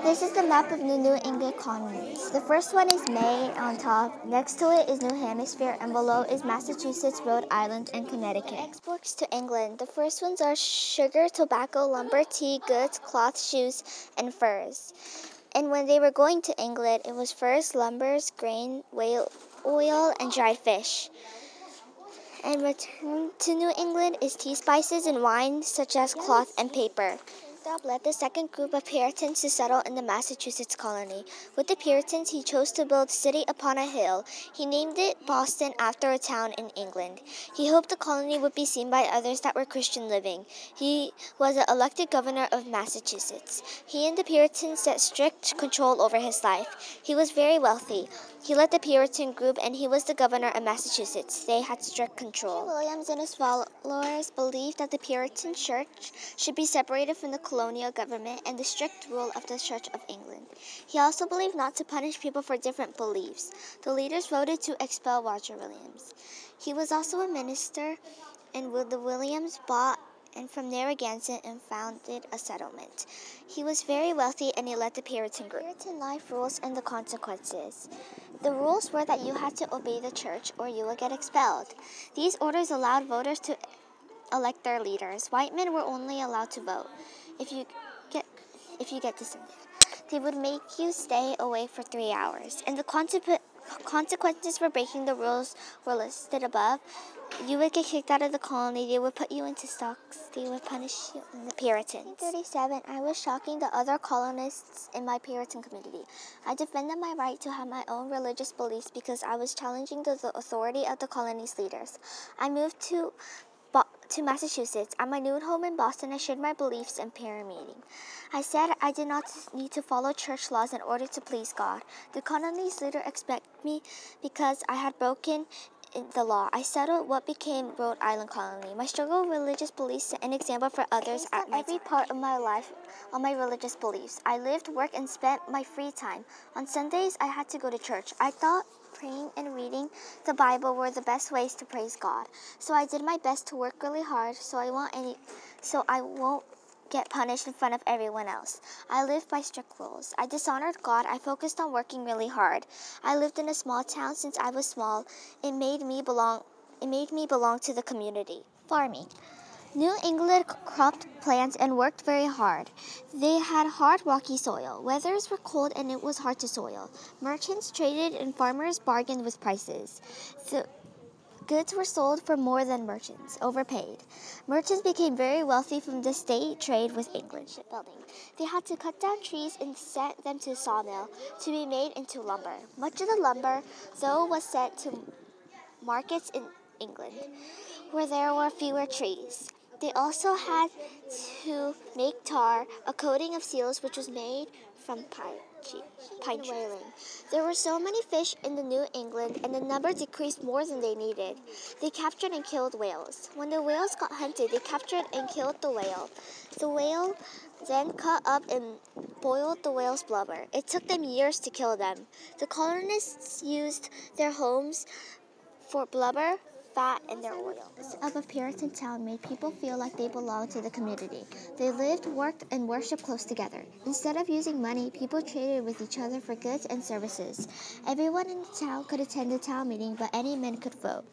This is the map of the New England colonies. The first one is Maine on top, next to it is New Hampshire, and below is Massachusetts, Rhode Island, and Connecticut. The exports to England. The first ones are sugar, tobacco, lumber, tea, goods, cloth, shoes, and furs. And when they were going to England, it was furs, lumbers, grain, whale oil, and dried fish. And return to New England is tea, spices, and wine, such as cloth and paper. Jacob led the second group of Puritans to settle in the Massachusetts colony. With the Puritans, he chose to build a city upon a hill. He named it Boston after a town in England. He hoped the colony would be seen by others that were Christian living. He was the elected governor of Massachusetts. He and the Puritans set strict control over his life. He was very wealthy. He led the Puritan group, and he was the governor of Massachusetts. They had strict control. Williams and his followers believed that the Puritan church should be separated from the colonial government and the strict rule of the Church of England. He also believed not to punish people for different beliefs. The leaders voted to expel Roger Williams. He was also a minister, and the Williams bought and from Narragansett and founded a settlement. He was very wealthy, and he led the Puritan group. Puritan life rules and the consequences. The rules were that you had to obey the church or you would get expelled. These orders allowed voters to elect their leaders. White men were only allowed to vote if you get descended. They would make you stay away for 3 hours, and the consequences for breaking the rules were listed above. You would get kicked out of the colony. They would put you into stocks. They would punish you. And the Puritans. In 1937, I was shocking the other colonists in my Puritan community. I defended my right to have my own religious beliefs because I was challenging the authority of the colony's leaders. I moved to Massachusetts. At my new home in Boston, I shared my beliefs in prayer meeting. I said I did not need to follow church laws in order to please God. The colony's leader expected me because I had broken the law. I settled what became Rhode Island colony. My struggle with religious beliefs set an example for others at every part of my life on my religious beliefs. I lived, worked, and spent my free time. On Sundays, I had to go to church. I thought praying and reading the Bible were the best ways to praise God. So I did my best to work really hard so I won't get punished in front of everyone else. I lived by strict rules. I dishonored God. I focused on working really hard. I lived in a small town since I was small. It made me belong to the community. Farming. New England cropped plants and worked very hard. They had hard, rocky soil. Weathers were cold and it was hard to soil. Merchants traded and farmers bargained with prices. The goods were sold for more than merchants, overpaid. Merchants became very wealthy from the state trade with England. Shipbuilding. They had to cut down trees and sent them to a sawmill to be made into lumber. Much of the lumber, though, was sent to markets in England, where there were fewer trees. They also had to make tar, a coating of seals which was made from pine whaling. There were so many fish in the New England, and the number decreased more than they needed. They captured and killed whales. When the whales got hunted, they captured and killed the whale. The whale then cut up and boiled the whale's blubber. It took them years to kill them. The colonists used their homes for blubber, fat, and their oil. Of a Puritan town made people feel like they belonged to the community. They lived, worked, and worshiped close together. Instead of using money, people traded with each other for goods and services. Everyone in the town could attend the town meeting, but any men could vote.